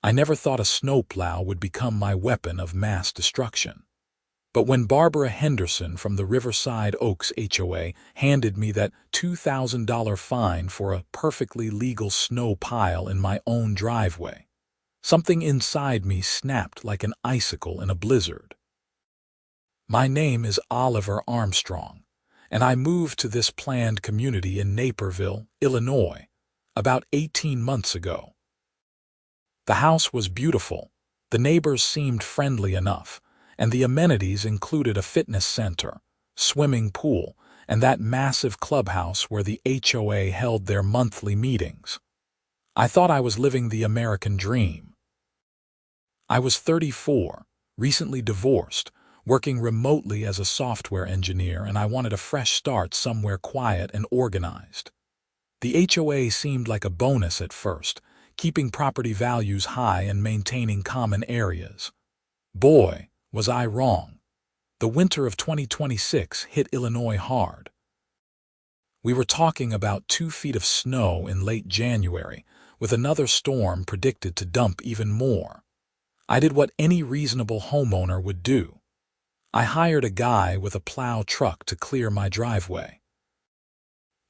I never thought a snowplow would become my weapon of mass destruction. But when Barbara Henderson from the Riverside Oaks HOA handed me that $2,000 fine for a perfectly legal snow pile in my own driveway, something inside me snapped like an icicle in a blizzard. My name is Oliver Armstrong, and I moved to this planned community in Naperville, Illinois, about 18 months ago. The house was beautiful, the neighbors seemed friendly enough, and the amenities included a fitness center, swimming pool, and that massive clubhouse where the HOA held their monthly meetings. I thought I was living the American dream. I was 34, recently divorced, working remotely as a software engineer, and I wanted a fresh start somewhere quiet and organized. The HOA seemed like a bonus at first, keeping property values high and maintaining common areas. Boy, was I wrong. The winter of 2026 hit Illinois hard. We were talking about 2 feet of snow in late January, with another storm predicted to dump even more. I did what any reasonable homeowner would do. I hired a guy with a plow truck to clear my driveway.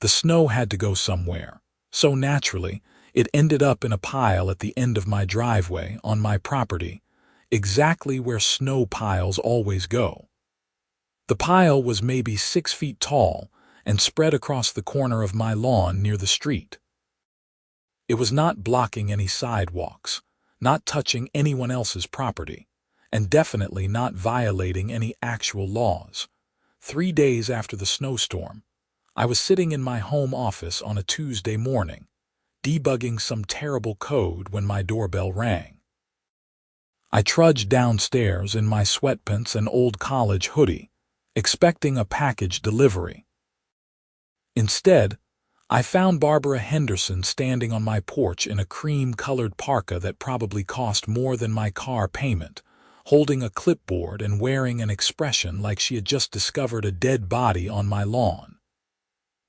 The snow had to go somewhere, so naturally, it ended up in a pile at the end of my driveway on my property, exactly where snow piles always go. The pile was maybe 6 feet tall and spread across the corner of my lawn near the street. It was not blocking any sidewalks, not touching anyone else's property, and definitely not violating any actual laws. 3 days after the snowstorm, I was sitting in my home office on a Tuesday morning, debugging some terrible code when my doorbell rang. I trudged downstairs in my sweatpants and old college hoodie, expecting a package delivery. Instead, I found Barbara Henderson standing on my porch in a cream-colored parka that probably cost more than my car payment, holding a clipboard and wearing an expression like she had just discovered a dead body on my lawn.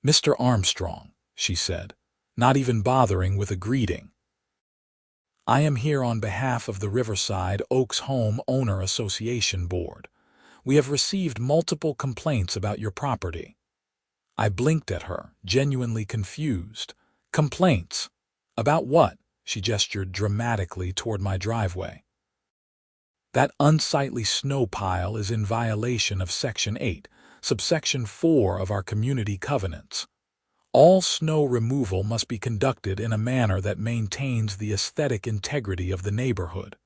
"Mr. Armstrong," she said, not even bothering with a greeting. "I am here on behalf of the Riverside Oaks Home Owner Association Board. We have received multiple complaints about your property." I blinked at her, genuinely confused. "Complaints? About what?" She gestured dramatically toward my driveway. "That unsightly snow pile is in violation of Section 8, subsection 4 of our community covenants. All snow removal must be conducted in a manner that maintains the aesthetic integrity of the neighborhood."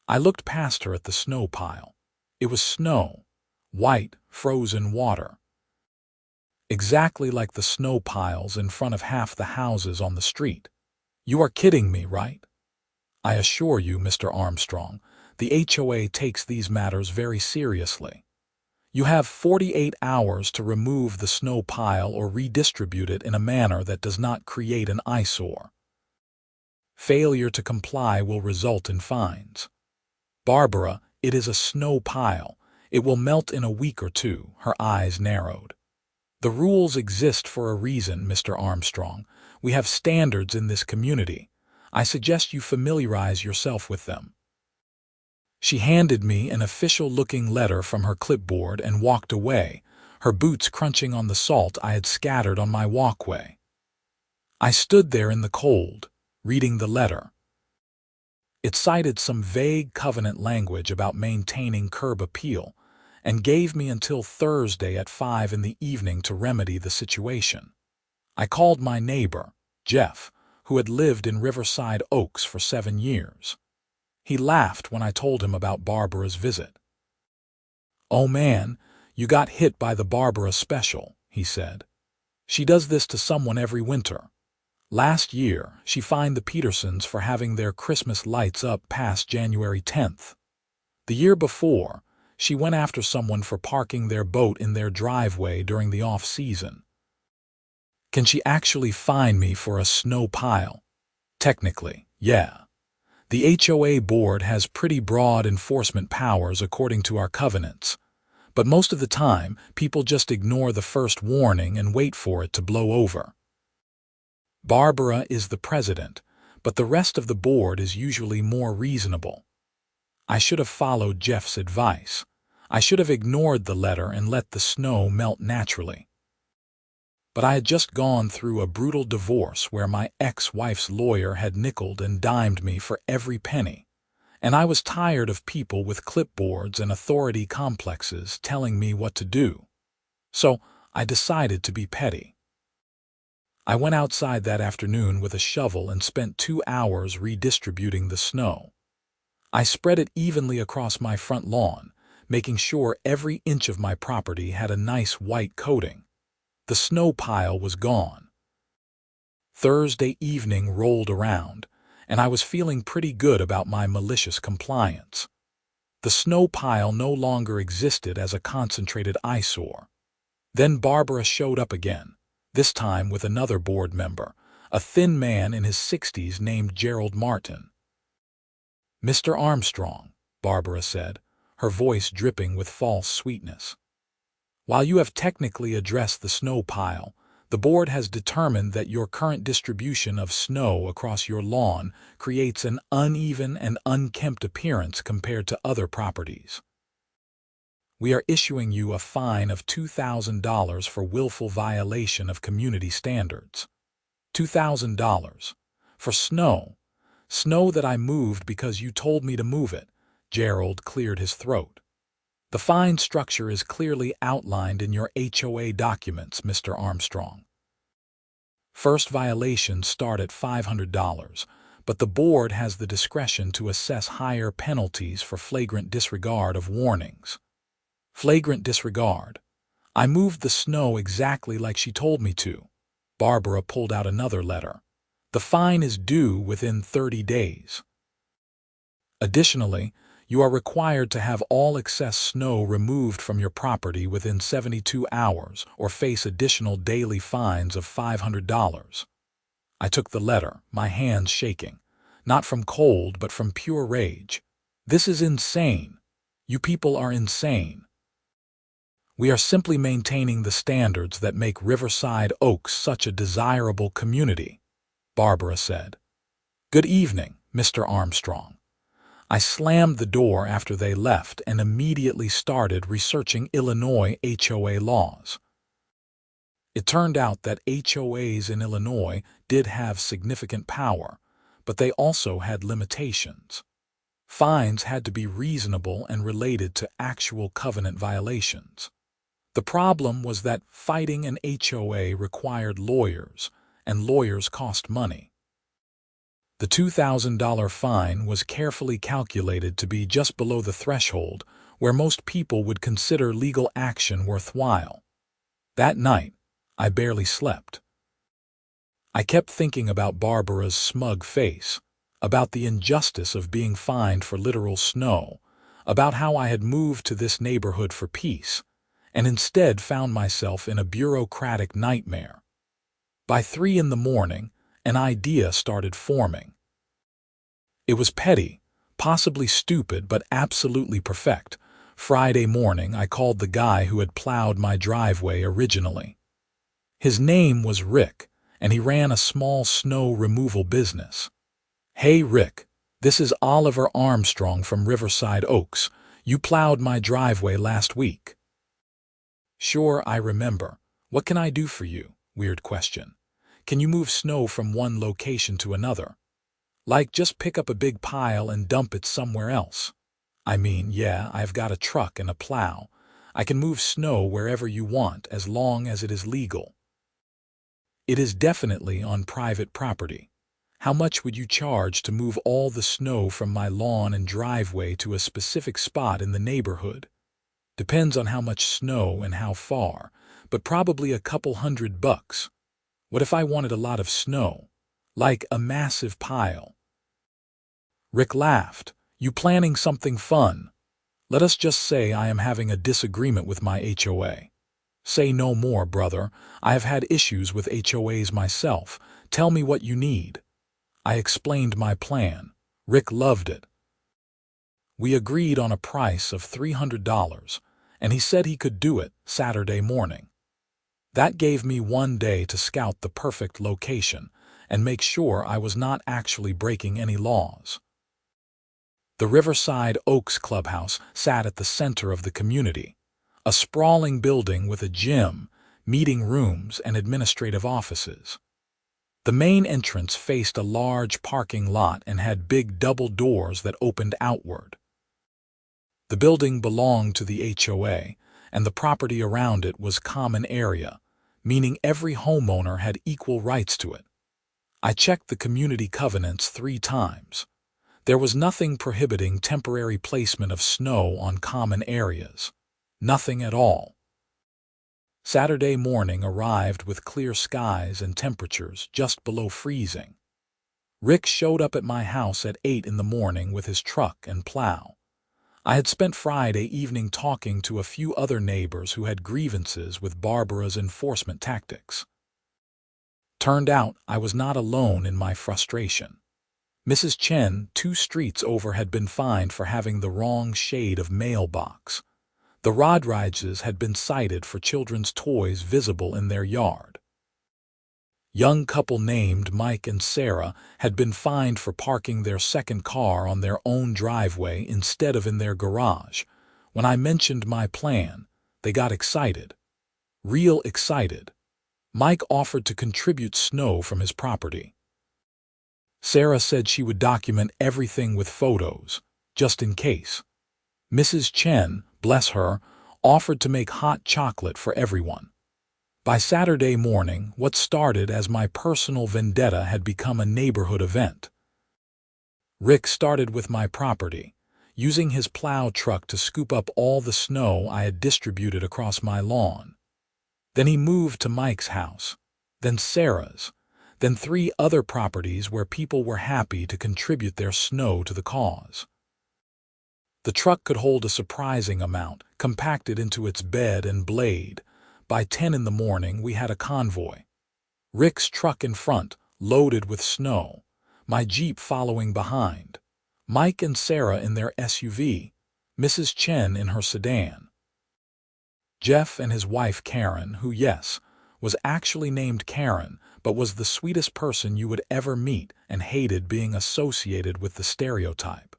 I looked past her at the snow pile. It was snow, white, frozen water. Exactly like the snow piles in front of half the houses on the street. "You are kidding me, right?" "I assure you, Mr. Armstrong, the HOA takes these matters very seriously. You have 48 hours to remove the snow pile or redistribute it in a manner that does not create an eyesore. Failure to comply will result in fines." "Barbara, it is a snow pile. It will melt in a week or two." Her eyes narrowed. "The rules exist for a reason, Mr. Armstrong. We have standards in this community. I suggest you familiarize yourself with them." She handed me an official-looking letter from her clipboard and walked away, her boots crunching on the salt I had scattered on my walkway. I stood there in the cold, reading the letter. It cited some vague covenant language about maintaining curb appeal, and gave me until Thursday at 5 in the evening to remedy the situation. I called my neighbor, Jeff, who had lived in Riverside Oaks for 7 years. He laughed when I told him about Barbara's visit. "Oh man, you got hit by the Barbara special," he said. "She does this to someone every winter. Last year, she fined the Petersons for having their Christmas lights up past January 10th. The year before, she went after someone for parking their boat in their driveway during the off-season. Can she actually fine me for a snow pile? Technically, yeah. The HOA board has pretty broad enforcement powers according to our covenants, but most of the time, people just ignore the first warning and wait for it to blow over. Barbara is the president, but the rest of the board is usually more reasonable. I should have followed Jeff's advice. I should have ignored the letter and let the snow melt naturally. But I had just gone through a brutal divorce where my ex-wife's lawyer had nickeled and dimed me for every penny, and I was tired of people with clipboards and authority complexes telling me what to do. So I decided to be petty. I went outside that afternoon with a shovel and spent 2 hours redistributing the snow. I spread it evenly across my front lawn, making sure every inch of my property had a nice white coating. The snow pile was gone. Thursday evening rolled around, and I was feeling pretty good about my malicious compliance. The snow pile no longer existed as a concentrated eyesore. Then Barbara showed up again, this time with another board member, a thin man in his 60s named Gerald Martin. "Mr. Armstrong," Barbara said, her voice dripping with false sweetness. "While you have technically addressed the snow pile, the board has determined that your current distribution of snow across your lawn creates an uneven and unkempt appearance compared to other properties. We are issuing you a fine of $2,000 for willful violation of community standards. $2,000 for snow that I moved because you told me to move it." Gerald cleared his throat. "The fine structure is clearly outlined in your HOA documents, Mr. Armstrong. First violations start at $500, but the board has the discretion to assess higher penalties for flagrant disregard of warnings." Flagrant disregard. I moved the snow exactly like she told me to. Barbara pulled out another letter. The fine is due within 30 days. Additionally, you are required to have all excess snow removed from your property within 72 hours or face additional daily fines of $500. I took the letter, my hands shaking, not from cold but from pure rage. This is insane. You people are insane. We are simply maintaining the standards that make Riverside Oaks such a desirable community, Barbara said. "Good evening, Mr. Armstrong." I slammed the door after they left and immediately started researching Illinois HOA laws. It turned out that HOAs in Illinois did have significant power, but they also had limitations. Fines had to be reasonable and related to actual covenant violations. The problem was that fighting an HOA required lawyers, and lawyers cost money. The $2,000 fine was carefully calculated to be just below the threshold where most people would consider legal action worthwhile. That night, I barely slept. I kept thinking about Barbara's smug face, about the injustice of being fined for literal snow, about how I had moved to this neighborhood for peace, and instead found myself in a bureaucratic nightmare. By 3 in the morning, an idea started forming. It was petty, possibly stupid, but absolutely perfect. Friday morning, I called the guy who had plowed my driveway originally. His name was Rick, and he ran a small snow removal business. "Hey Rick, this is Oliver Armstrong from Riverside Oaks. You plowed my driveway last week." "Sure, I remember. What can I do for you?" Weird question. "Can you move snow from one location to another? Like just pick up a big pile and dump it somewhere else?" "I mean, yeah, I've got a truck and a plow. I can move snow wherever you want as long as it is legal." "It is definitely on private property. How much would you charge to move all the snow from my lawn and driveway to a specific spot in the neighborhood?" "Depends on how much snow and how far, but probably a couple $100. What if I wanted a lot of snow? Like a massive pile?" Rick laughed. "You planning something fun? Let us just say I am having a disagreement with my HOA." "Say no more, brother. I have had issues with HOAs myself. Tell me what you need." I explained my plan. Rick loved it. We agreed on a price of $300, and he said he could do it Saturday morning. That gave me one day to scout the perfect location, and make sure I was not actually breaking any laws. The Riverside Oaks Clubhouse sat at the center of the community, a sprawling building with a gym, meeting rooms, and administrative offices. The main entrance faced a large parking lot and had big double doors that opened outward. The building belonged to the HOA, and the property around it was common area, meaning every homeowner had equal rights to it. I checked the community covenants 3 times. There was nothing prohibiting temporary placement of snow on common areas. Nothing at all. Saturday morning arrived with clear skies and temperatures just below freezing. Rick showed up at my house at 8 in the morning with his truck and plow. I had spent Friday evening talking to a few other neighbors who had grievances with Barbara's enforcement tactics. Turned out I was not alone in my frustration. Mrs. Chen, 2 streets over, had been fined for having the wrong shade of mailbox. The Rodriges had been cited for children's toys visible in their yard. Young couple named Mike and Sarah had been fined for parking their second car on their own driveway instead of in their garage. When I mentioned my plan, they got excited. Real excited. Mike offered to contribute snow from his property. Sarah said she would document everything with photos, just in case. Mrs. Chen, bless her, offered to make hot chocolate for everyone. By Saturday morning, what started as my personal vendetta had become a neighborhood event. Rick started with my property, using his plow truck to scoop up all the snow I had distributed across my lawn. Then he moved to Mike's house, then Sarah's, then 3 other properties where people were happy to contribute their snow to the cause. The truck could hold a surprising amount, compacted into its bed and blade. By 10 in the morning, we had a convoy. Rick's truck in front, loaded with snow, my Jeep following behind, Mike and Sarah in their SUV, Mrs. Chen in her sedan. Jeff and his wife Karen, who, yes, was actually named Karen, but was the sweetest person you would ever meet and hated being associated with the stereotype.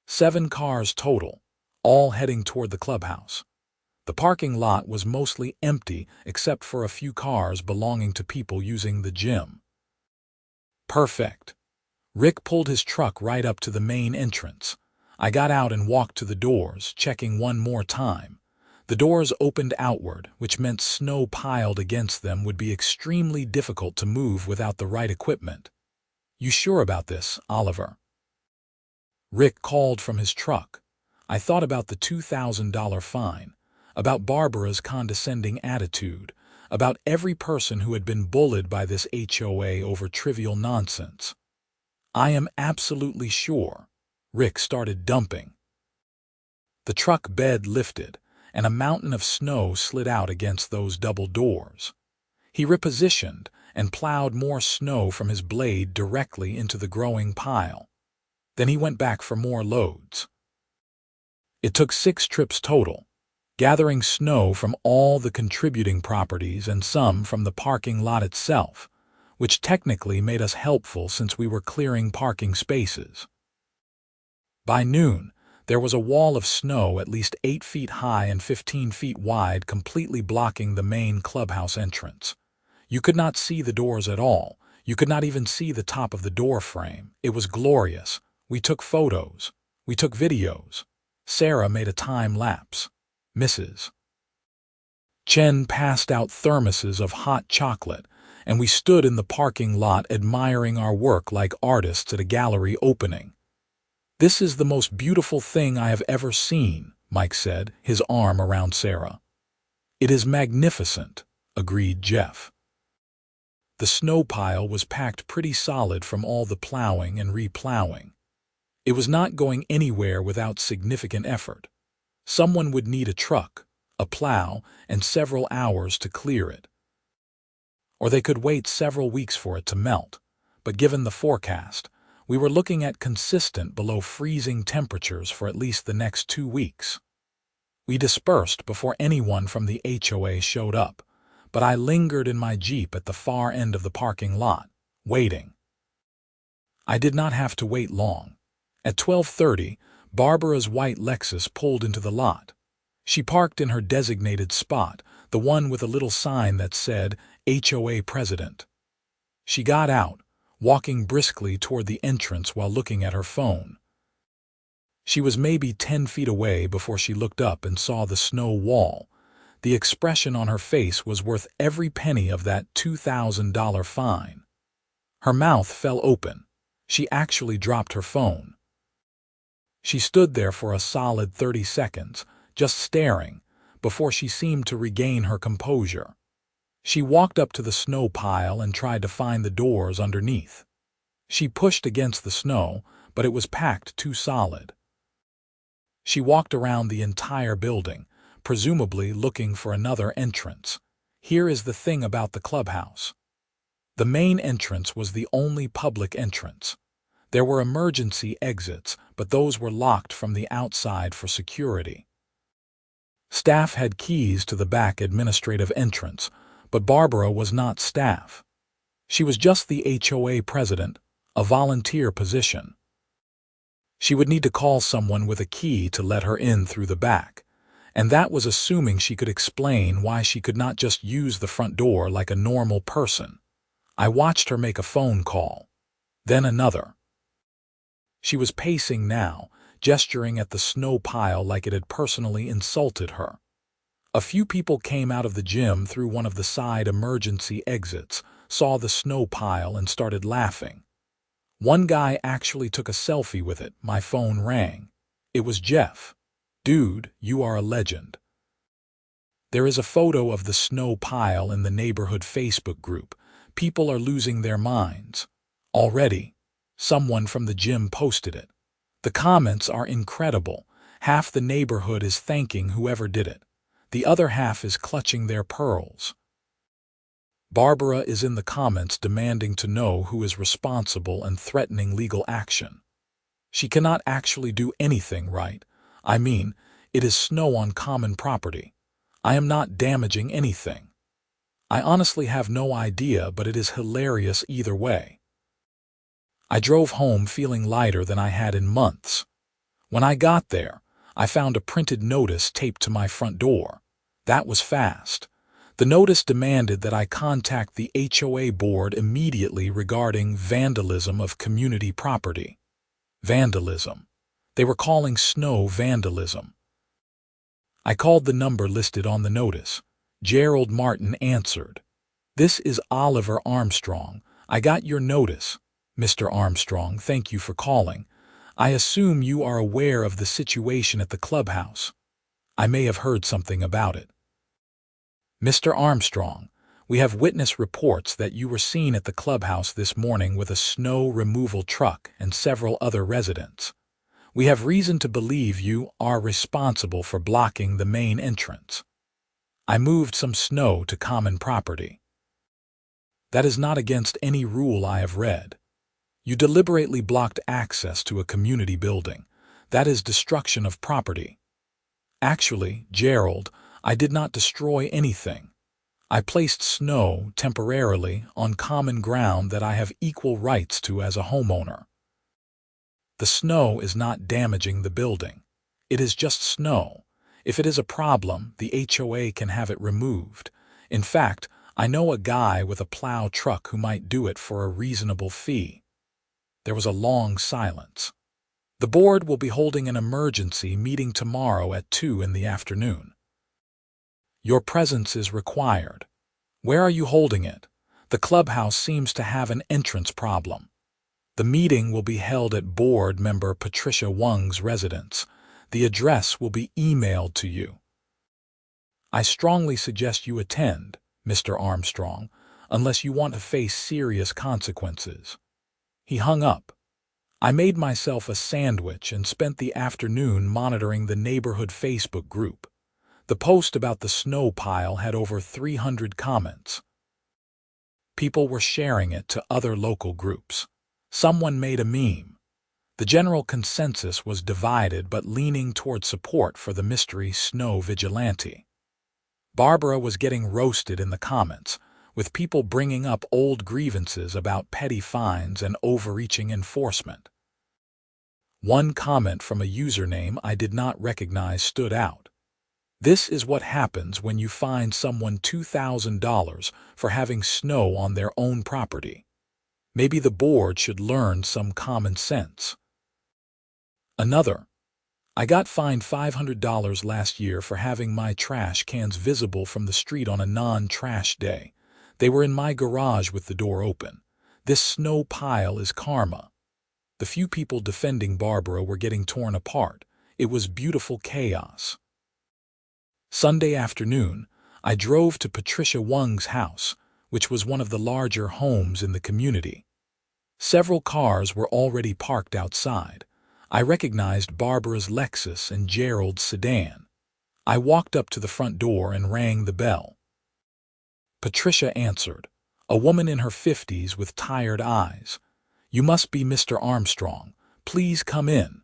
7 cars total, all heading toward the clubhouse. The parking lot was mostly empty except for a few cars belonging to people using the gym. Perfect. Rick pulled his truck right up to the main entrance. I got out and walked to the doors, checking one more time. The doors opened outward, which meant snow piled against them would be extremely difficult to move without the right equipment. "You sure about this, Oliver?" Rick called from his truck. I thought about the $2,000 fine, about Barbara's condescending attitude, about every person who had been bullied by this HOA over trivial nonsense. "I am absolutely sure." Rick started dumping. The truck bed lifted, and a mountain of snow slid out against those double doors. He repositioned and plowed more snow from his blade directly into the growing pile. Then he went back for more loads. It took 6 trips total, gathering snow from all the contributing properties and some from the parking lot itself, which technically made us helpful since we were clearing parking spaces. By noon, there was a wall of snow at least 8 feet high and 15 feet wide completely blocking the main clubhouse entrance. You could not see the doors at all. You could not even see the top of the door frame. It was glorious. We took photos. We took videos. Sarah made a time lapse. Mrs. Chen passed out thermoses of hot chocolate, and we stood in the parking lot admiring our work like artists at a gallery opening. "This is the most beautiful thing I have ever seen," Mike said, his arm around Sarah. "It is magnificent," agreed Jeff. The snow pile was packed pretty solid from all the plowing and replowing. It was not going anywhere without significant effort. Someone would need a truck, a plow, and several hours to clear it. Or they could wait several weeks for it to melt, but given the forecast, we were looking at consistent below freezing temperatures for at least the next 2 weeks. We dispersed before anyone from the HOA showed up, but I lingered in my Jeep at the far end of the parking lot, waiting. I did not have to wait long. At 12:30, Barbara's white Lexus pulled into the lot. She parked in her designated spot, the one with a little sign that said, HOA President. She got out, walking briskly toward the entrance while looking at her phone. She was maybe 10 feet away before she looked up and saw the snow wall. The expression on her face was worth every penny of that $2,000 fine. Her mouth fell open. She actually dropped her phone. She stood there for a solid 30 seconds, just staring, before she seemed to regain her composure. She walked up to the snow pile and tried to find the doors underneath. She pushed against the snow, but it was packed too solid. She walked around the entire building, presumably looking for another entrance. Here is the thing about the clubhouse. The main entrance was the only public entrance. There were emergency exits, but those were locked from the outside for security. Staff had keys to the back administrative entrance, but Barbara was not staff. She was just the HOA president, a volunteer position. She would need to call someone with a key to let her in through the back, and that was assuming she could explain why she could not just use the front door like a normal person. I watched her make a phone call, then another. She was pacing now, gesturing at the snow pile like it had personally insulted her. A few people came out of the gym through one of the side emergency exits, saw the snow pile and started laughing. One guy actually took a selfie with it. My phone rang. It was Jeff. Dude, you are a legend. There is a photo of the snow pile in the neighborhood Facebook group. People are losing their minds. Already, someone from the gym posted it. The comments are incredible. Half the neighborhood is thanking whoever did it. The other half is clutching their pearls. Barbara is in the comments demanding to know who is responsible and threatening legal action. She cannot actually do anything right. I mean, it is snow on common property. I am not damaging anything. I honestly have no idea, but it is hilarious either way. I drove home feeling lighter than I had in months. When I got there, I found a printed notice taped to my front door. That was fast. The notice demanded that I contact the HOA board immediately regarding vandalism of community property. Vandalism. They were calling snow vandalism. I called the number listed on the notice. Gerald Martin answered. This is Oliver Armstrong. I got your notice. Mr. Armstrong, thank you for calling. I assume you are aware of the situation at the clubhouse. I may have heard something about it. Mr. Armstrong, we have witness reports that you were seen at the clubhouse this morning with a snow removal truck and several other residents. We have reason to believe you are responsible for blocking the main entrance. I moved some snow to common property. That is not against any rule I have read. You deliberately blocked access to a community building. That is destruction of property. Actually, Gerald, I did not destroy anything. I placed snow temporarily on common ground that I have equal rights to as a homeowner. The snow is not damaging the building. It is just snow. If it is a problem, the HOA can have it removed. In fact, I know a guy with a plow truck who might do it for a reasonable fee. There was a long silence. The board will be holding an emergency meeting tomorrow at 2 in the afternoon. Your presence is required. Where are you holding it? The clubhouse seems to have an entrance problem. The meeting will be held at board member Patricia Wang's residence. The address will be emailed to you. I strongly suggest you attend, Mr. Armstrong, unless you want to face serious consequences. He hung up. I made myself a sandwich and spent the afternoon monitoring the neighborhood Facebook group. The post about the snow pile had over 300 comments. People were sharing it to other local groups. Someone made a meme. The general consensus was divided but leaning toward support for the mystery snow vigilante. Barbara was getting roasted in the comments. with people bringing up old grievances about petty fines and overreaching enforcement. One comment from a username I did not recognize stood out. "This is what happens when you fine someone $2,000 for having snow on their own property. Maybe the board should learn some common sense." Another: "I got fined $500 last year for having my trash cans visible from the street on a non-trash day. They were in my garage with the door open. This snow pile is karma." The few people defending Barbara were getting torn apart. It was beautiful chaos. Sunday afternoon, I drove to Patricia Wung's house, which was one of the larger homes in the community. Several cars were already parked outside. I recognized Barbara's Lexus and Gerald's sedan. I walked up to the front door and rang the bell. Patricia answered, a woman in her 50s with tired eyes. "You must be Mr. Armstrong. Please come in."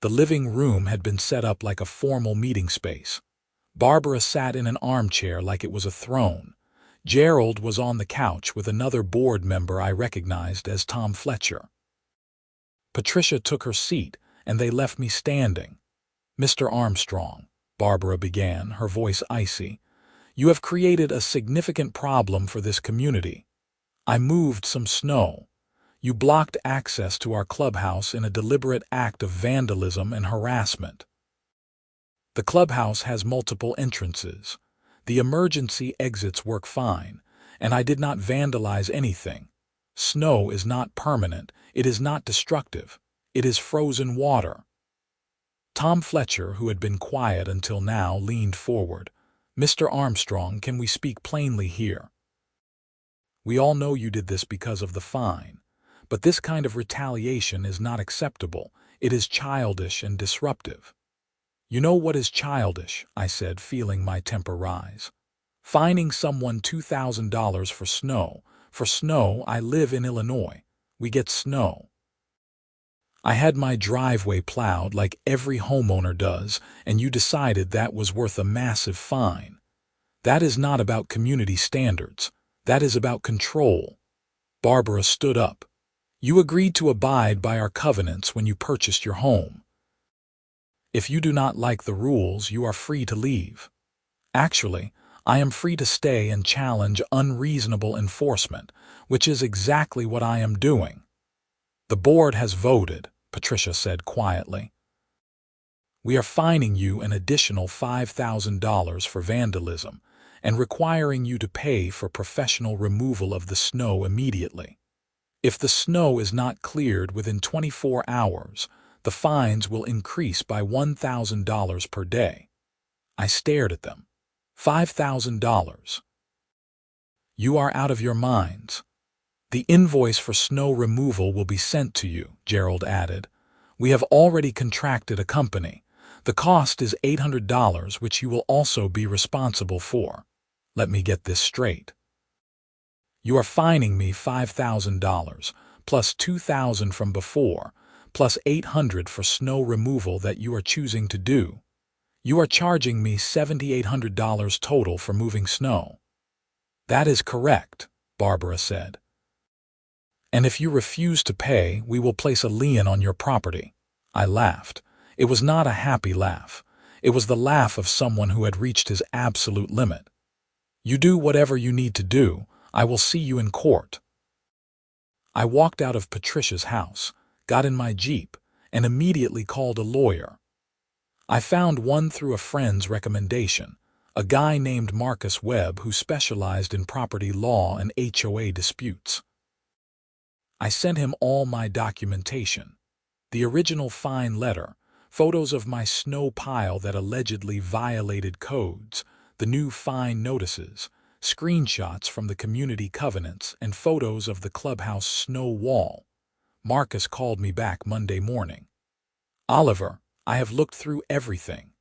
The living room had been set up like a formal meeting space. Barbara sat in an armchair like it was a throne. Gerald was on the couch with another board member I recognized as Tom Fletcher. Patricia took her seat, and they left me standing. "Mr. Armstrong," Barbara began, her voice icy, "you have created a significant problem for this community. I moved some snow. You blocked access to our clubhouse in a deliberate act of vandalism and harassment. The clubhouse has multiple entrances. The emergency exits work fine, and I did not vandalize anything. Snow is not permanent. It is not destructive. It is frozen water." Tom Fletcher, who had been quiet until now, leaned forward. "Mr. Armstrong, can we speak plainly here? We all know you did this because of the fine. But this kind of retaliation is not acceptable. It is childish and disruptive." "You know what is childish," I said, feeling my temper rise. "Fining someone $2,000 for snow. For snow, I live in Illinois. We get snow. I had my driveway plowed like every homeowner does, and you decided that was worth a massive fine. That is not about community standards. That is about control." Barbara stood up. "You agreed to abide by our covenants when you purchased your home. If you do not like the rules, you are free to leave. Actually, I am free to stay and challenge unreasonable enforcement, which is exactly what I am doing." "The board has voted," Patricia said quietly. "We are fining you an additional $5,000 for vandalism and requiring you to pay for professional removal of the snow immediately. If the snow is not cleared within 24 hours, the fines will increase by $1,000 per day." I stared at them. $5,000. "You are out of your minds." "The invoice for snow removal will be sent to you," Gerald added. "We have already contracted a company. The cost is $800, which you will also be responsible for." Let me get this straight. You are fining me $5,000, plus $2,000 from before, plus $800 for snow removal that you are choosing to do. You are charging me $7,800 total for moving snow." "That is correct," Barbara said. "And if you refuse to pay, we will place a lien on your property." I laughed. It was not a happy laugh. It was the laugh of someone who had reached his absolute limit. "You do whatever you need to do. I will see you in court." I walked out of Patricia's house, got in my Jeep, and immediately called a lawyer. I found one through a friend's recommendation, a guy named Marcus Webb who specialized in property law and HOA disputes. I sent him all my documentation: the original fine letter, photos of my snow pile that allegedly violated codes, the new fine notices, screenshots from the community covenants, and photos of the clubhouse snow wall. Marcus called me back Monday morning. "Oliver, I have looked through everything.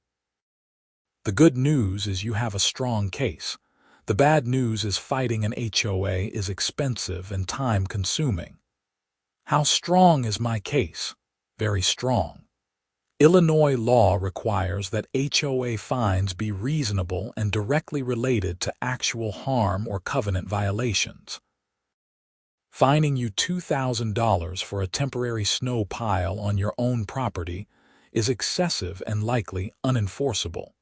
The good news is you have a strong case. The bad news is fighting an HOA is expensive and time-consuming." "How strong is my case?" "Very strong." Illinois law requires that HOA fines be reasonable and directly related to actual harm or covenant violations. Fining you $2,000 for a temporary snow pile on your own property is excessive and likely unenforceable.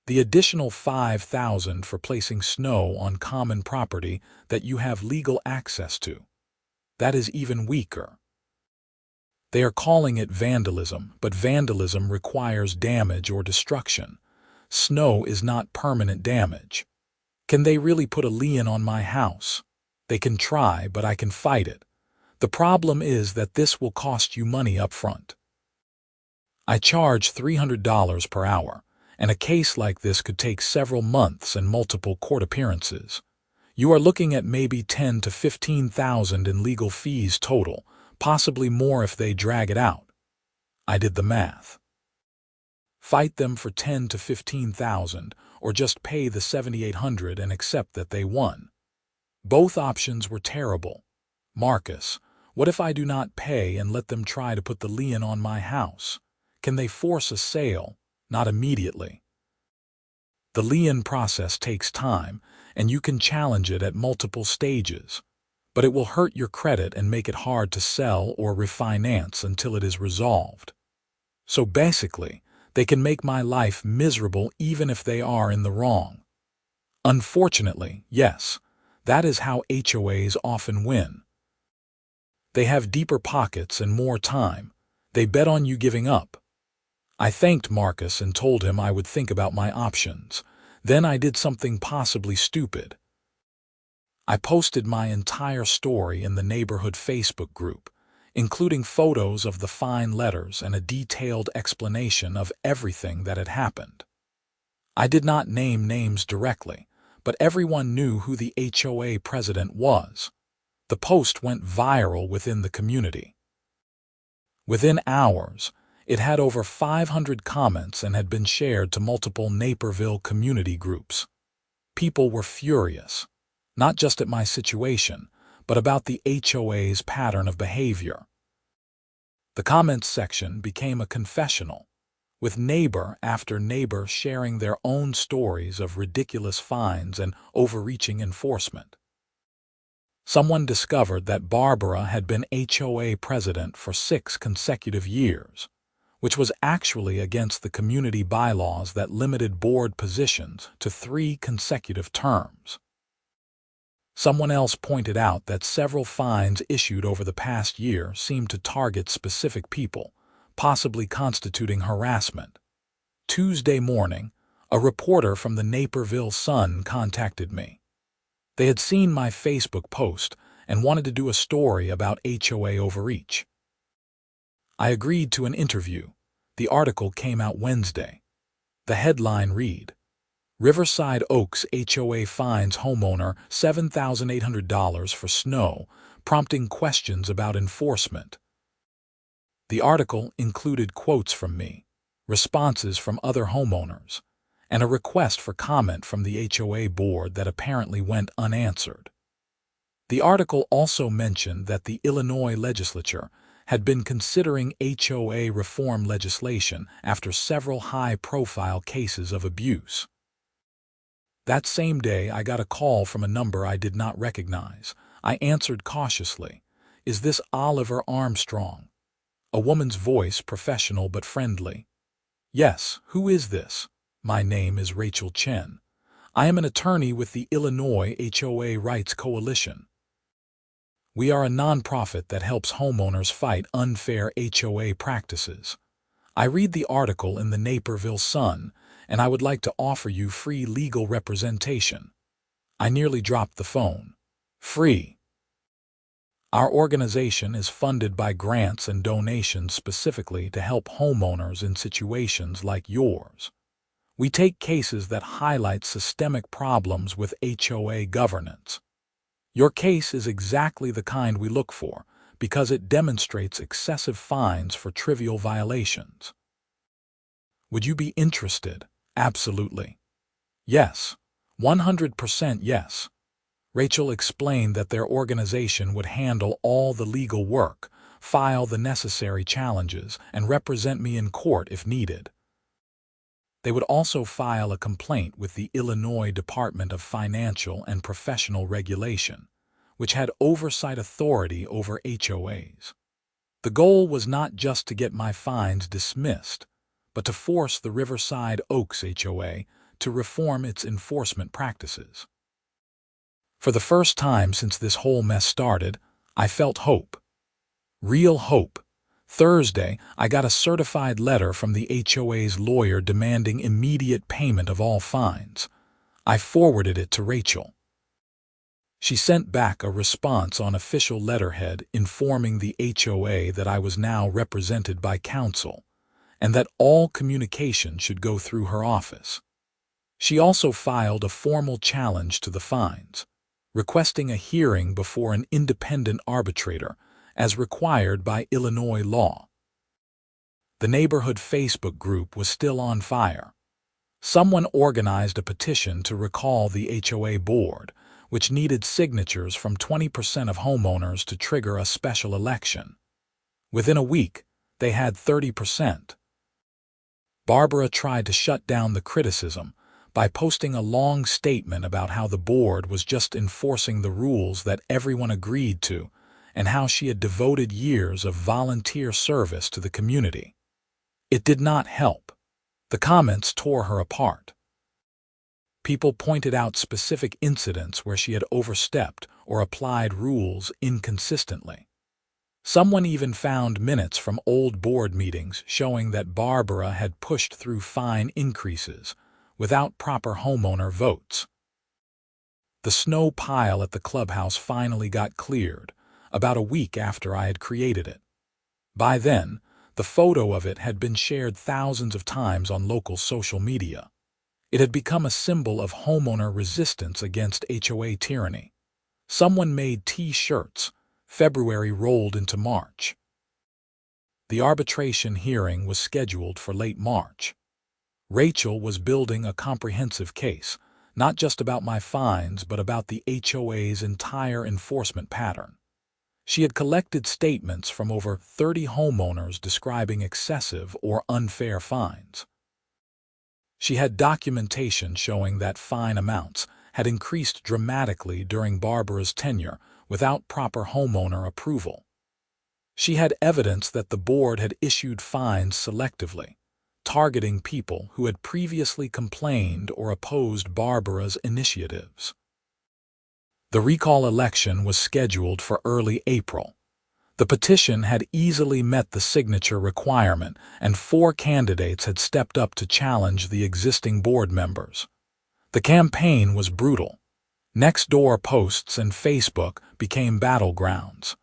The additional $5,000 for placing snow on common property that you have legal access to, that is even weaker. They are calling it vandalism, but vandalism requires damage or destruction. Snow is not permanent damage. Can they really put a lien on my house? They can try, but I can fight it. The problem is that this will cost you money up front. I charge $300 per hour, and a case like this could take several months and multiple court appearances. You are looking at maybe $10,000 to $15,000 in legal fees total, possibly more if they drag it out. I did the math. Fight them for $10,000 to $15,000, or just pay the $7,800 and accept that they won. Both options were terrible. Marcus, what if I do not pay and let them try to put the lien on my house? Can they force a sale? Not immediately. The lien process takes time, and you can challenge it at multiple stages, but it will hurt your credit and make it hard to sell or refinance until it is resolved. So basically, they can make my life miserable even if they are in the wrong. Unfortunately, yes, that is how HOAs often win. They have deeper pockets and more time. They bet on you giving up. I thanked Marcus and told him I would think about my options. Then I did something possibly stupid. I posted my entire story in the neighborhood Facebook group, including photos of the fine letters and a detailed explanation of everything that had happened. I did not name names directly, but everyone knew who the HOA president was. The post went viral within the community. Within hours, it had over 500 comments and had been shared to multiple Naperville community groups. People were furious, not just at my situation, but about the HOA's pattern of behavior. The comments section became a confessional, with neighbor after neighbor sharing their own stories of ridiculous fines and overreaching enforcement. Someone discovered that Barbara had been HOA president for 6 consecutive years, which was actually against the community bylaws that limited board positions to 3 consecutive terms. Someone else pointed out that several fines issued over the past year seemed to target specific people, possibly constituting harassment. Tuesday morning, a reporter from the Naperville Sun contacted me. They had seen my Facebook post and wanted to do a story about HOA overreach. I agreed to an interview. The article came out Wednesday. The headline read, Riverside Oaks HOA fines homeowner $7,800 for snow, prompting questions about enforcement. The article included quotes from me, responses from other homeowners, and a request for comment from the HOA board that apparently went unanswered. The article also mentioned that the Illinois legislature had been considering HOA reform legislation after several high-profile cases of abuse. That same day, I got a call from a number I did not recognize. I answered cautiously, "Is this Oliver Armstrong?" A woman's voice, professional but friendly. "Yes, who is this?" "My name is Rachel Chen. I am an attorney with the Illinois HOA Rights Coalition. We are a nonprofit that helps homeowners fight unfair HOA practices. I read the article in the Naperville Sun, and I would like to offer you free legal representation." I nearly dropped the phone. Free. Our organization is funded by grants and donations specifically to help homeowners in situations like yours. We take cases that highlight systemic problems with HOA governance. Your case is exactly the kind we look for because it demonstrates excessive fines for trivial violations. Would you be interested? Absolutely. Yes. 100% yes. Rachel explained that their organization would handle all the legal work, file the necessary challenges, and represent me in court if needed. They would also file a complaint with the Illinois Department of Financial and Professional Regulation, which had oversight authority over HOAs. The goal was not just to get my fines dismissed, but to force the Riverside Oaks HOA to reform its enforcement practices. For the first time since this whole mess started, I felt hope. Real hope. Thursday, I got a certified letter from the HOA's lawyer demanding immediate payment of all fines. I forwarded it to Rachel. She sent back a response on official letterhead informing the HOA that I was now represented by counsel, and that all communication should go through her office. She also filed a formal challenge to the fines, requesting a hearing before an independent arbitrator, as required by Illinois law. The neighborhood Facebook group was still on fire. Someone organized a petition to recall the HOA board, which needed signatures from 20% of homeowners to trigger a special election. Within a week, they had 30%. Barbara tried to shut down the criticism by posting a long statement about how the board was just enforcing the rules that everyone agreed to, and how she had devoted years of volunteer service to the community. It did not help. The comments tore her apart. People pointed out specific incidents where she had overstepped or applied rules inconsistently. Someone even found minutes from old board meetings showing that Barbara had pushed through fine increases without proper homeowner votes. The snow pile at the clubhouse finally got cleared, about a week after I had created it. By then, the photo of it had been shared thousands of times on local social media. It had become a symbol of homeowner resistance against HOA tyranny. Someone made T-shirts. February rolled into March. The arbitration hearing was scheduled for late March. Rachel was building a comprehensive case, not just about my fines, but about the HOA's entire enforcement pattern. She had collected statements from over 30 homeowners describing excessive or unfair fines. She had documentation showing that fine amounts had increased dramatically during Barbara's tenure without proper homeowner approval. She had evidence that the board had issued fines selectively, targeting people who had previously complained or opposed Barbara's initiatives. The recall election was scheduled for early April. The petition had easily met the signature requirement, and 4 candidates had stepped up to challenge the existing board members. The campaign was brutal. Next-door posts and Facebook became battlegrounds.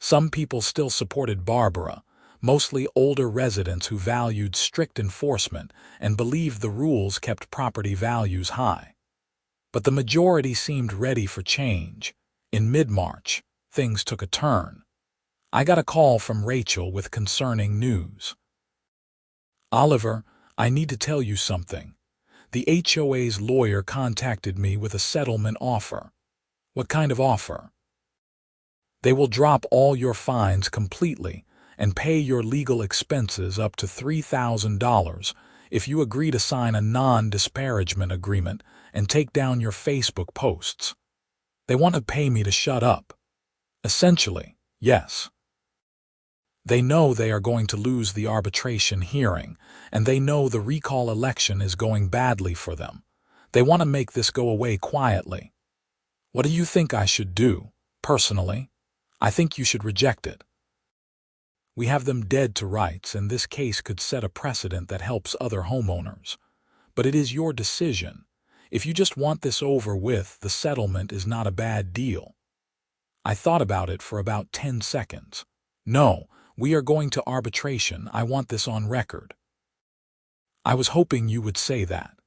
Some people still supported Barbara, mostly older residents who valued strict enforcement and believed the rules kept property values high. But the majority seemed ready for change. In mid-March, things took a turn. I got a call from Rachel with concerning news. "Oliver, I need to tell you something. The HOA's lawyer contacted me with a settlement offer." "What kind of offer?" "They will drop all your fines completely and pay your legal expenses up to $3,000 if you agree to sign a non-disparagement agreement and take down your Facebook posts. They want to pay me to shut up." "Essentially, yes." They know they are going to lose the arbitration hearing, and they know the recall election is going badly for them. They want to make this go away quietly. "What do you think I should do, personally?" "I think you should reject it. We have them dead to rights, and this case could set a precedent that helps other homeowners. But it is your decision. If you just want this over with, the settlement is not a bad deal." I thought about it for about 10 seconds. "No, we are going to arbitration. I want this on record." "I was hoping you would say that."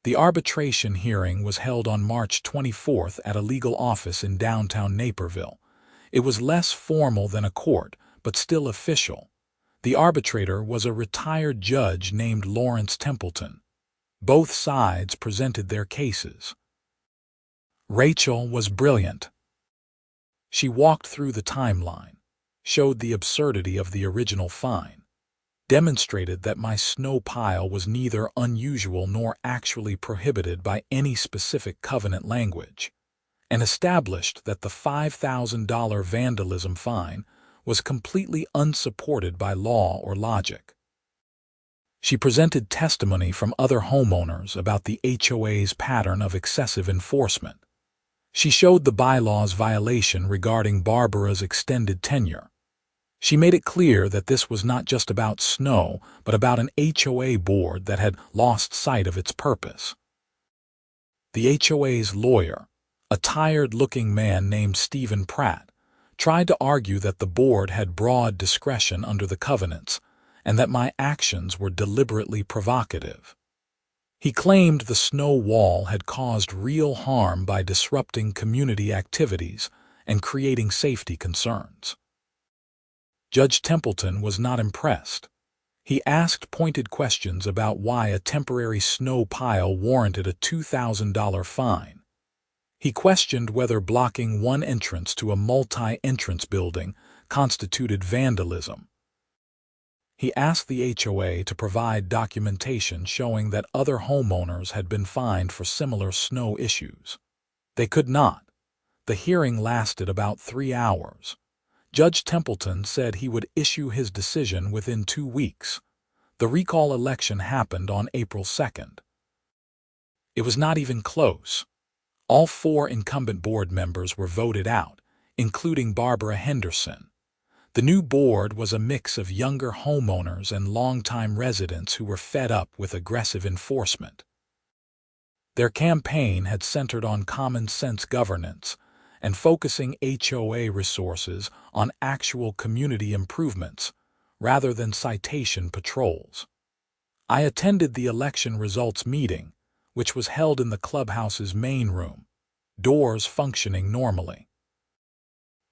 The arbitration hearing was held on March 24th at a legal office in downtown Naperville. It was less formal than a court, but still official. The arbitrator was a retired judge named Lawrence Templeton. Both sides presented their cases. Rachel was brilliant. She walked through the timeline. showed the absurdity of the original fine, demonstrated that my snow pile was neither unusual nor actually prohibited by any specific covenant language, and established that the $5,000 vandalism fine was completely unsupported by law or logic. She presented testimony from other homeowners about the HOA's pattern of excessive enforcement. She showed the bylaw's violation regarding Barbara's extended tenure. She made it clear that this was not just about snow, but about an HOA board that had lost sight of its purpose. The HOA's lawyer, a tired-looking man named Stephen Pratt, tried to argue that the board had broad discretion under the covenants and that my actions were deliberately provocative. He claimed the snow wall had caused real harm by disrupting community activities and creating safety concerns. Judge Templeton was not impressed. He asked pointed questions about why a temporary snow pile warranted a $2,000 fine. He questioned whether blocking one entrance to a multi-entrance building constituted vandalism. He asked the HOA to provide documentation showing that other homeowners had been fined for similar snow issues. They could not. The hearing lasted about 3 hours. Judge Templeton said he would issue his decision within 2 weeks. The recall election happened on April 2nd. It was not even close. All 4 incumbent board members were voted out, including Barbara Henderson. The new board was a mix of younger homeowners and longtime residents who were fed up with aggressive enforcement. Their campaign had centered on common-sense governance and focusing HOA resources on actual community improvements rather than citation patrols. I attended the election results meeting, which was held in the clubhouse's main room, doors functioning normally.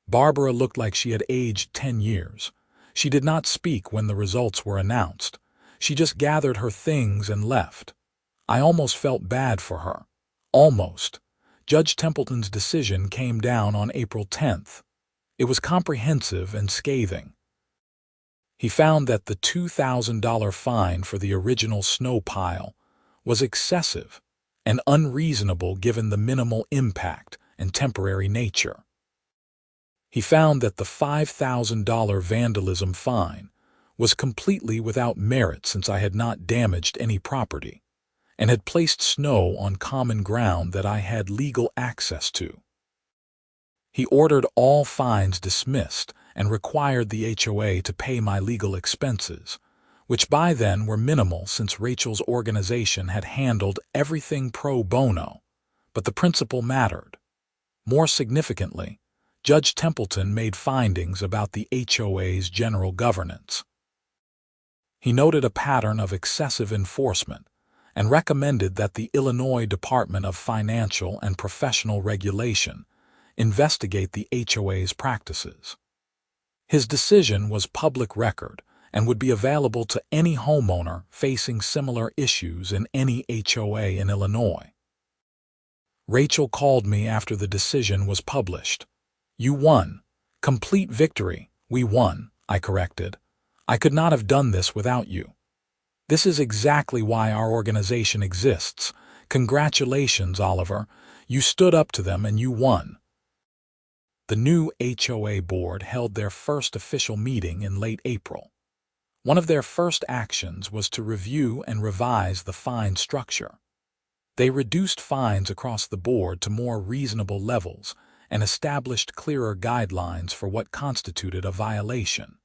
Barbara looked like she had aged 10 years. She did not speak when the results were announced. She just gathered her things and left. I almost felt bad for her. Almost. Judge Templeton's decision came down on April 10th. It was comprehensive and scathing. He found that the $2,000 fine for the original snow pile was excessive and unreasonable given the minimal impact and temporary nature. He found that the $5,000 vandalism fine was completely without merit since I had not damaged any property and had placed snow on common ground that I had legal access to. He ordered all fines dismissed and required the HOA to pay my legal expenses, which by then were minimal since Rachel's organization had handled everything pro bono, but the principle mattered. More significantly, Judge Templeton made findings about the HOA's general governance. He noted a pattern of excessive enforcement and recommended that the Illinois Department of Financial and Professional Regulation investigate the HOA's practices. His decision was public record and would be available to any homeowner facing similar issues in any HOA in Illinois. Rachel called me after the decision was published. "You won. Complete victory. We won," I corrected. "I could not have done this without you. This is exactly why our organization exists. Congratulations, Oliver. You stood up to them and you won." The new HOA board held their first official meeting in late April. One of their first actions was to review and revise the fine structure. They reduced fines across the board to more reasonable levels and established clearer guidelines for what constituted a violation.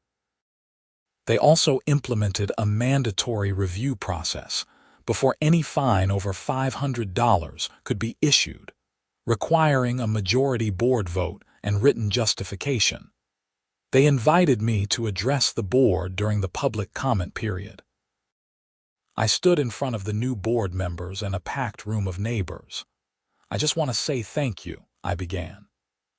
They also implemented a mandatory review process before any fine over $500 could be issued, requiring a majority board vote and written justification. They invited me to address the board during the public comment period. I stood in front of the new board members and a packed room of neighbors. "I just want to say thank you," I began.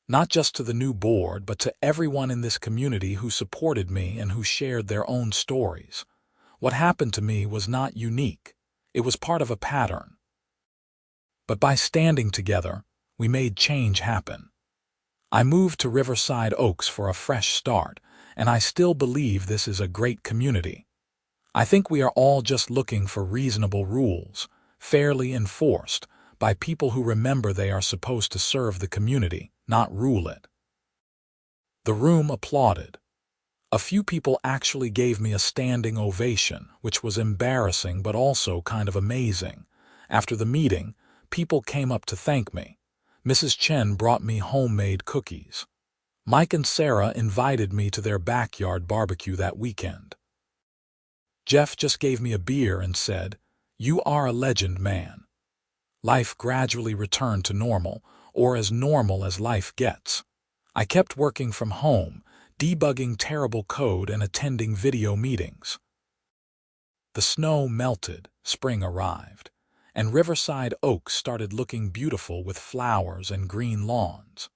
"Not just to the new board, but to everyone in this community who supported me and who shared their own stories. What happened to me was not unique. It was part of a pattern. But by standing together, we made change happen." I moved to Riverside Oaks for a fresh start, and I still believe this is a great community. I think we are all just looking for reasonable rules, fairly enforced, by people who remember they are supposed to serve the community, not rule it. The room applauded. A few people actually gave me a standing ovation, which was embarrassing but also kind of amazing. After the meeting, people came up to thank me. Mrs. Chen brought me homemade cookies. Mike and Sarah invited me to their backyard barbecue that weekend. Jeff just gave me a beer and said, "You are a legend, man." Life gradually returned to normal, or as normal as life gets. I kept working from home, debugging terrible code and attending video meetings. The snow melted, spring arrived, and Riverside Oaks started looking beautiful with flowers and green lawns.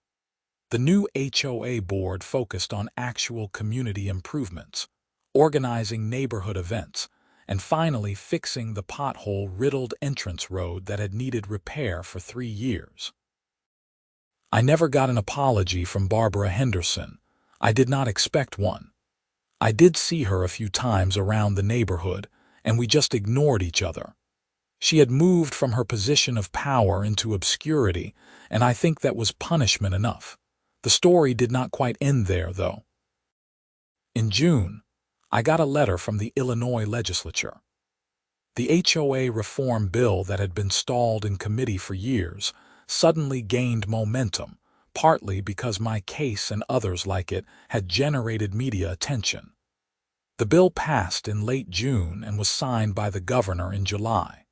The new HOA board focused on actual community improvements, organizing neighborhood events, and finally fixing the pothole-riddled entrance road that had needed repair for 3 years. I never got an apology from Barbara Henderson. I did not expect one. I did see her a few times around the neighborhood, and we just ignored each other. She had moved from her position of power into obscurity, and I think that was punishment enough. The story did not quite end there, though. In June, I got a letter from the Illinois legislature. The HOA reform bill that had been stalled in committee for years suddenly gained momentum, partly because my case and others like it had generated media attention. The bill passed in late June and was signed by the governor in July.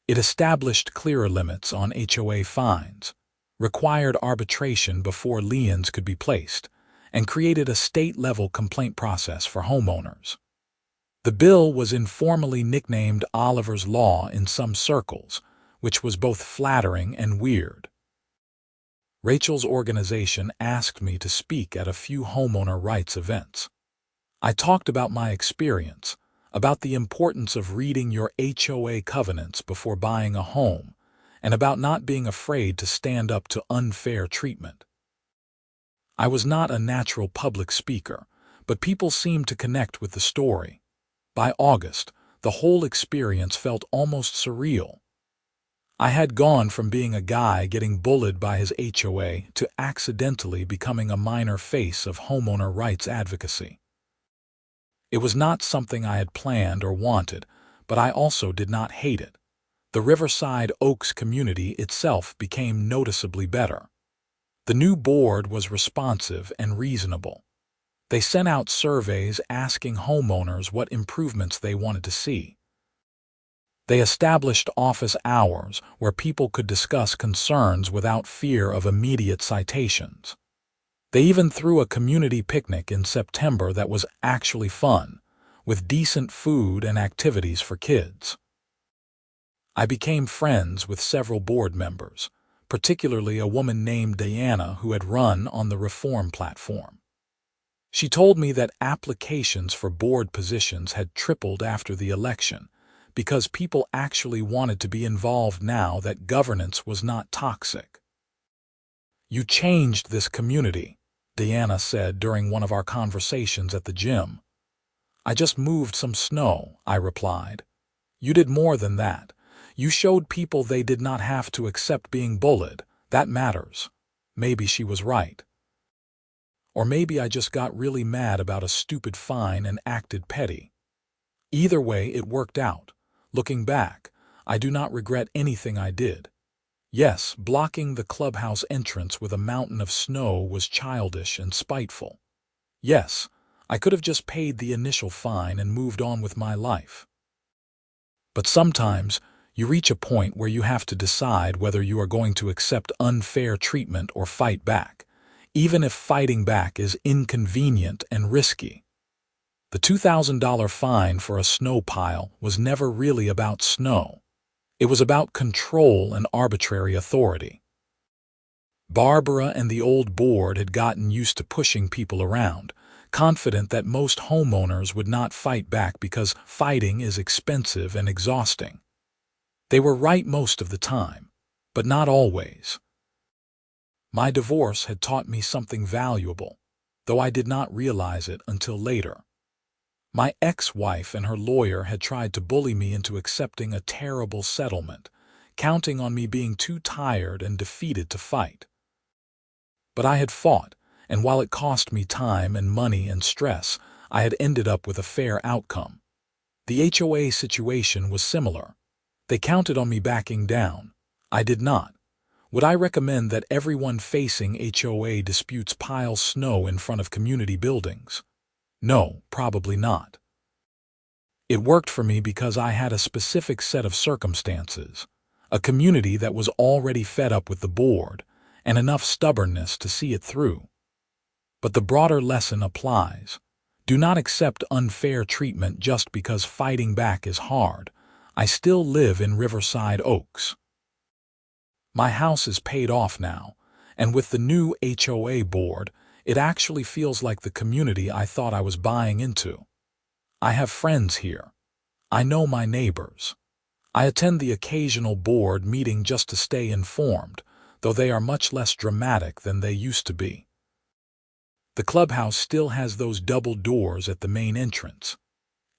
It established clearer limits on HOA fines, required arbitration before liens could be placed, and created a state-level complaint process for homeowners. The bill was informally nicknamed Oliver's Law in some circles, which was both flattering and weird. Rachel's organization asked me to speak at a few homeowner rights events. I talked about my experience, about the importance of reading your HOA covenants before buying a home, and about not being afraid to stand up to unfair treatment. I was not a natural public speaker, but people seemed to connect with the story. By August, the whole experience felt almost surreal. I had gone from being a guy getting bullied by his HOA to accidentally becoming a minor face of homeowner rights advocacy. It was not something I had planned or wanted, but I also did not hate it. The Riverside Oaks community itself became noticeably better. The new board was responsive and reasonable. They sent out surveys asking homeowners what improvements they wanted to see. They established office hours where people could discuss concerns without fear of immediate citations. They even threw a community picnic in September that was actually fun, with decent food and activities for kids. I became friends with several board members, particularly a woman named Diana who had run on the reform platform. She told me that applications for board positions had tripled after the election because people actually wanted to be involved now that governance was not toxic. "You changed this community," Diana said during one of our conversations at the gym. "I just moved some snow," I replied. "You did more than that. You showed people they did not have to accept being bullied. That matters." Maybe she was right. Or maybe I just got really mad about a stupid fine and acted petty. Either way, it worked out. Looking back, I do not regret anything I did. Yes, blocking the clubhouse entrance with a mountain of snow was childish and spiteful. Yes, I could have just paid the initial fine and moved on with my life. But sometimes, you reach a point where you have to decide whether you are going to accept unfair treatment or fight back, even if fighting back is inconvenient and risky. The $2,000 fine for a snow pile was never really about snow. It was about control and arbitrary authority. Barbara and the old board had gotten used to pushing people around, confident that most homeowners would not fight back because fighting is expensive and exhausting. They were right most of the time, but not always. My divorce had taught me something valuable. though I did not realize it until later. My ex-wife and her lawyer had tried to bully me into accepting a terrible settlement, counting on me being too tired and defeated to fight. But I had fought, and while it cost me time and money and stress, I had ended up with a fair outcome. The HOA situation was similar. They counted on me backing down. I did not. Would I recommend that everyone facing HOA disputes pile snow in front of community buildings? No, probably not. It worked for me because I had a specific set of circumstances, a community that was already fed up with the board, and enough stubbornness to see it through. But the broader lesson applies. Do not accept unfair treatment just because fighting back is hard. I still live in Riverside Oaks. My house is paid off now, and with the new HOA board, it actually feels like the community I thought I was buying into. I have friends here. I know my neighbors. I attend the occasional board meeting just to stay informed, though they are much less dramatic than they used to be. The clubhouse still has those double doors at the main entrance.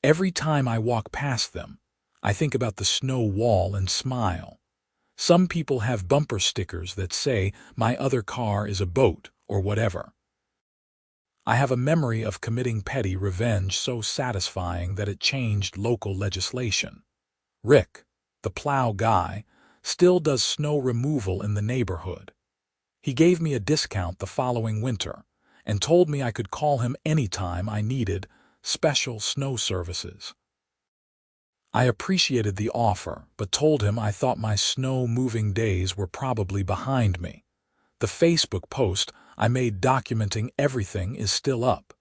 Every time I walk past them, I think about the snow wall and smile. Some people have bumper stickers that say, "My other car is a boat," or whatever. I have a memory of committing petty revenge so satisfying that it changed local legislation. Rick, the plow guy, still does snow removal in the neighborhood. He gave me a discount the following winter and told me I could call him anytime I needed special snow services. I appreciated the offer, but told him I thought my snow-moving days were probably behind me. The Facebook post I made documenting everything is still up.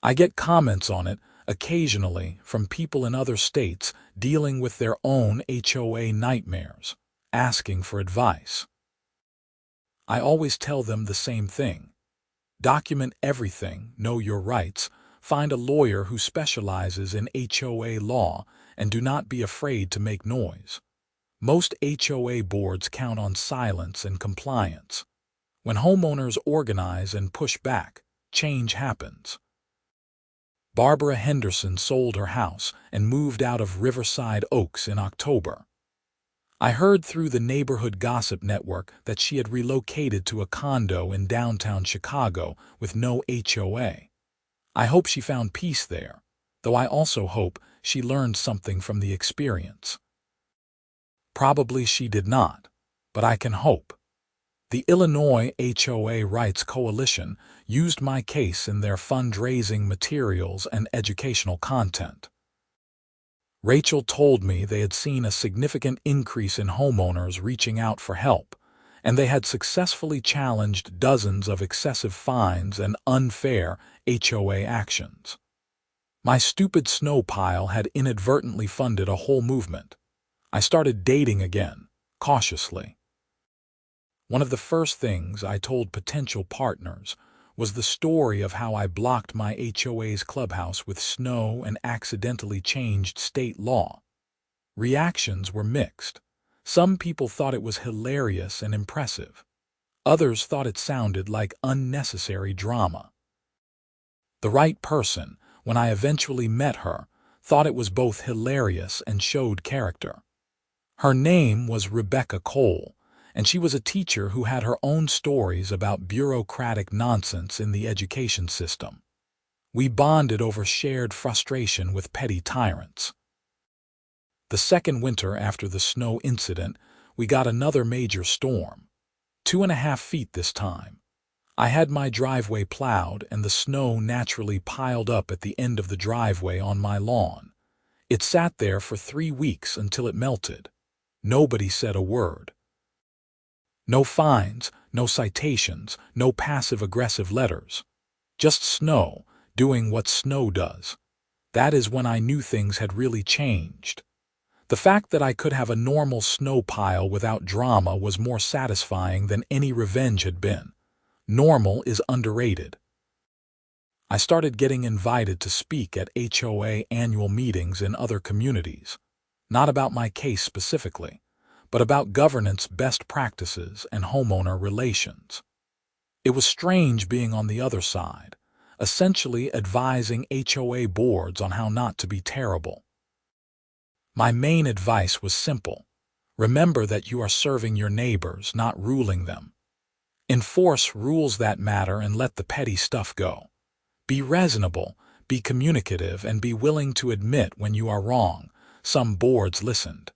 I get comments on it occasionally from people in other states dealing with their own HOA nightmares, asking for advice. I always tell them the same thing. Document everything, know your rights, find a lawyer who specializes in HOA law, and do not be afraid to make noise. Most HOA boards count on silence and compliance. When homeowners organize and push back, change happens. Barbara Henderson sold her house and moved out of Riverside Oaks in October. I heard through the neighborhood gossip network that she had relocated to a condo in downtown Chicago with no HOA. I hope she found peace there, though I also hope she learned something from the experience. Probably she did not, but I can hope. The Illinois HOA Rights Coalition used my case in their fundraising materials and educational content. Rachel told me they had seen a significant increase in homeowners reaching out for help, and they had successfully challenged dozens of excessive fines and unfair HOA actions. My stupid snow pile had inadvertently funded a whole movement. I started dating again, cautiously. One of the first things I told potential partners was the story of how I blocked my HOA's clubhouse with snow and accidentally changed state law. Reactions were mixed. Some people thought it was hilarious and impressive. Others thought it sounded like unnecessary drama. The right person, when I eventually met her, thought it was both hilarious and showed character. Her name was Rebecca Cole, and she was a teacher who had her own stories about bureaucratic nonsense in the education system. We bonded over shared frustration with petty tyrants. The second winter after the snow incident, we got another major storm. 2.5 feet this time. I had my driveway plowed and the snow naturally piled up at the end of the driveway on my lawn. It sat there for 3 weeks until it melted. Nobody said a word. No fines, no citations, no passive-aggressive letters. Just snow, doing what snow does. That is when I knew things had really changed. The fact that I could have a normal snow pile without drama was more satisfying than any revenge had been. Normal is underrated. I started getting invited to speak at HOA annual meetings in other communities, not about my case specifically, but about governance best practices and homeowner relations. It was strange being on the other side, essentially advising HOA boards on how not to be terrible. My main advice was simple. Remember that you are serving your neighbors, not ruling them. Enforce rules that matter and let the petty stuff go. Be reasonable, be communicative, and be willing to admit when you are wrong. Some boards listened.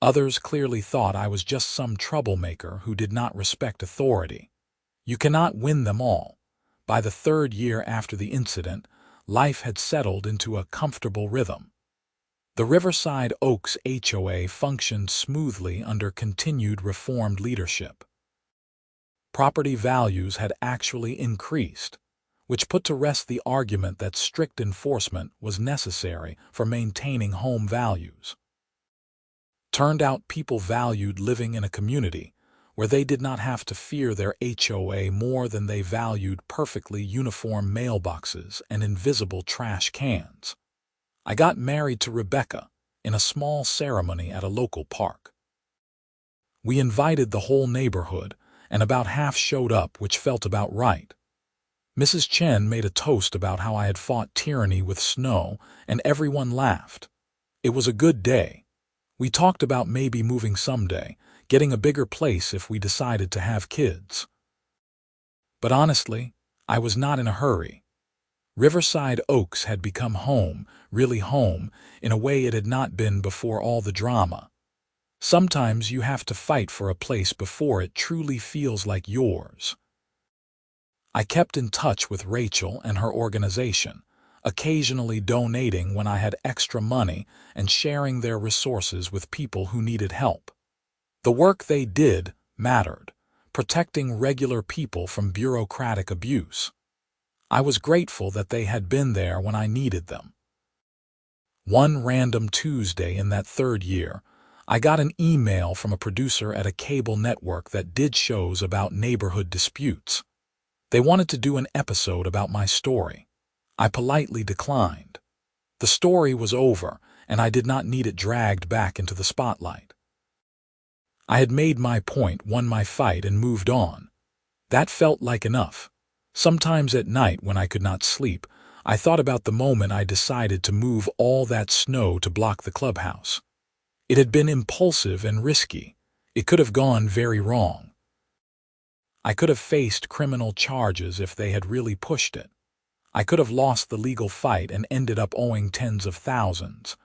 Others clearly thought I was just some troublemaker who did not respect authority. You cannot win them all. By the third year after the incident, life had settled into a comfortable rhythm. The Riverside Oaks HOA functioned smoothly under continued reformed leadership. Property values had actually increased, which put to rest the argument that strict enforcement was necessary for maintaining home values. Turned out people valued living in a community where they did not have to fear their HOA more than they valued perfectly uniform mailboxes and invisible trash cans. I got married to Rebecca in a small ceremony at a local park. We invited the whole neighborhood, and about half showed up, which felt about right. Mrs. Chen made a toast about how I had fought tyranny with snow, and everyone laughed. It was a good day. We talked about maybe moving someday, getting a bigger place if we decided to have kids. But honestly, I was not in a hurry. Riverside Oaks had become home, really home, in a way it had not been before all the drama. Sometimes you have to fight for a place before it truly feels like yours. I kept in touch with Rachel and her organization, occasionally donating when I had extra money and sharing their resources with people who needed help. The work they did mattered, protecting regular people from bureaucratic abuse. I was grateful that they had been there when I needed them. One random Tuesday in that third year, I got an email from a producer at a cable network that did shows about neighborhood disputes. They wanted to do an episode about my story. I politely declined. The story was over, and I did not need it dragged back into the spotlight. I had made my point, won my fight, and moved on. That felt like enough. Sometimes at night when I could not sleep, I thought about the moment I decided to move all that snow to block the clubhouse. It had been impulsive and risky. It could have gone very wrong. I could have faced criminal charges if they had really pushed it. I could have lost the legal fight and ended up owing tens of thousands.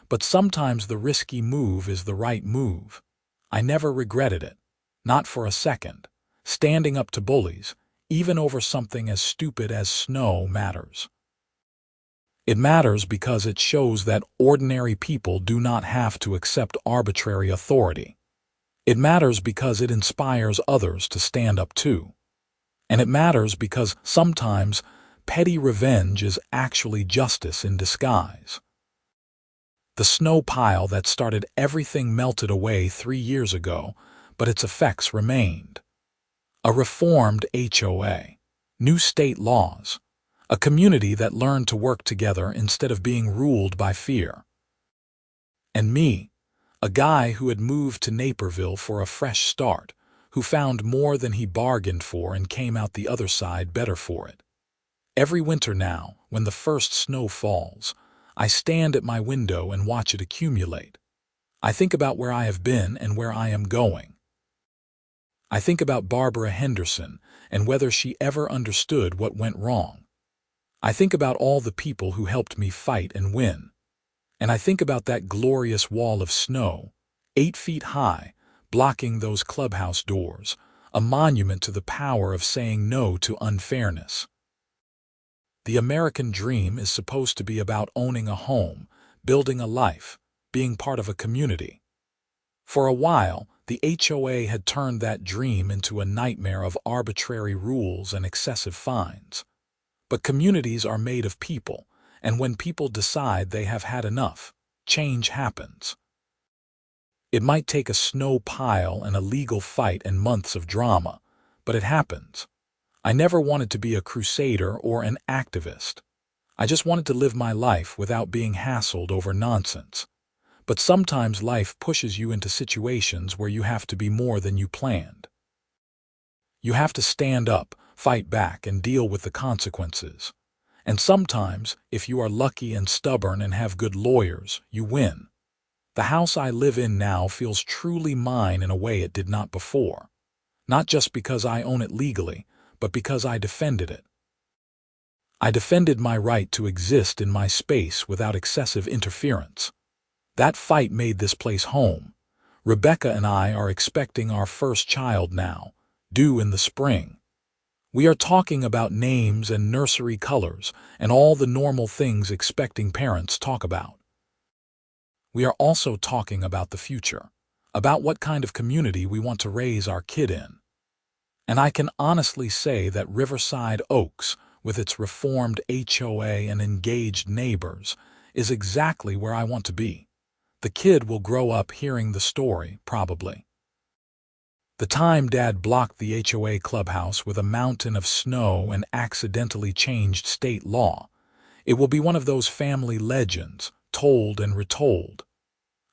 But sometimes the risky move is the right move. I never regretted it. Not for a second. Standing up to bullies, even over something as stupid as snow, matters. It matters because it shows that ordinary people do not have to accept arbitrary authority. It matters because it inspires others to stand up too. And it matters because sometimes petty revenge is actually justice in disguise. The snow pile that started everything melted away 3 years ago, but its effects remained. A reformed HOA, new state laws, a community that learned to work together instead of being ruled by fear. And me, a guy who had moved to Naperville for a fresh start, who found more than he bargained for and came out the other side better for it. Every winter now, when the first snow falls, I stand at my window and watch it accumulate. I think about where I have been and where I am going. I think about Barbara Henderson and whether she ever understood what went wrong. I think about all the people who helped me fight and win. And I think about that glorious wall of snow, 8 feet high, blocking those clubhouse doors, a monument to the power of saying no to unfairness. The American dream is supposed to be about owning a home, building a life, being part of a community. For a while, the HOA had turned that dream into a nightmare of arbitrary rules and excessive fines. But communities are made of people, and when people decide they have had enough, change happens. It might take a snow pile and a legal fight and months of drama, but it happens. I never wanted to be a crusader or an activist. I just wanted to live my life without being hassled over nonsense. But sometimes life pushes you into situations where you have to be more than you planned. You have to stand up, fight back, and deal with the consequences. And sometimes, if you are lucky and stubborn and have good lawyers, you win. The house I live in now feels truly mine in a way it did not before. Not just because I own it legally, but because I defended it. I defended my right to exist in my space without excessive interference. That fight made this place home. Rebecca and I are expecting our first child now, due in the spring. We are talking about names and nursery colors and all the normal things expecting parents talk about. We are also talking about the future, about what kind of community we want to raise our kid in. And I can honestly say that Riverside Oaks, with its reformed HOA and engaged neighbors, is exactly where I want to be. The kid will grow up hearing the story, probably. The time Dad blocked the HOA clubhouse with a mountain of snow and accidentally changed state law, it will be one of those family legends, told and retold.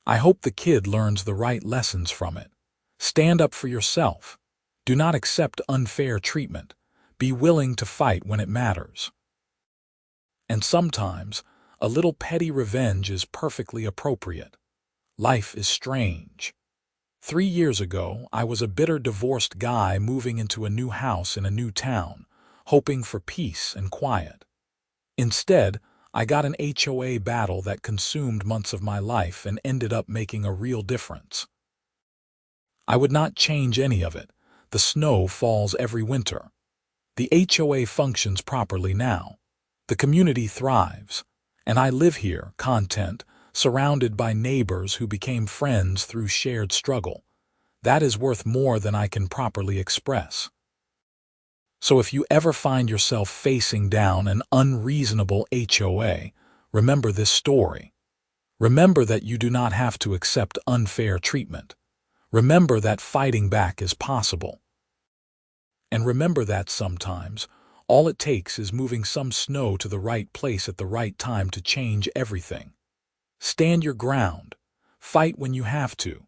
I hope the kid learns the right lessons from it. Stand up for yourself. Do not accept unfair treatment. Be willing to fight when it matters. And sometimes, a little petty revenge is perfectly appropriate. Life is strange. 3 years ago, I was a bitter divorced guy moving into a new house in a new town, hoping for peace and quiet. Instead, I got an HOA battle that consumed months of my life and ended up making a real difference. I would not change any of it. The snow falls every winter. The HOA functions properly now. The community thrives. And I live here, content, surrounded by neighbors who became friends through shared struggle. That is worth more than I can properly express. So if you ever find yourself facing down an unreasonable HOA, remember this story. Remember that you do not have to accept unfair treatment. Remember that fighting back is possible. And remember that sometimes, all it takes is moving some snow to the right place at the right time to change everything. Stand your ground, fight when you have to,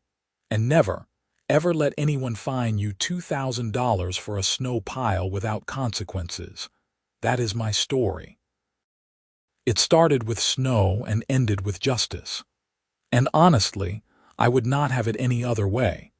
and never, ever let anyone fine you $2,000 for a snow pile without consequences. That is my story. It started with snow and ended with justice. And honestly, I would not have it any other way.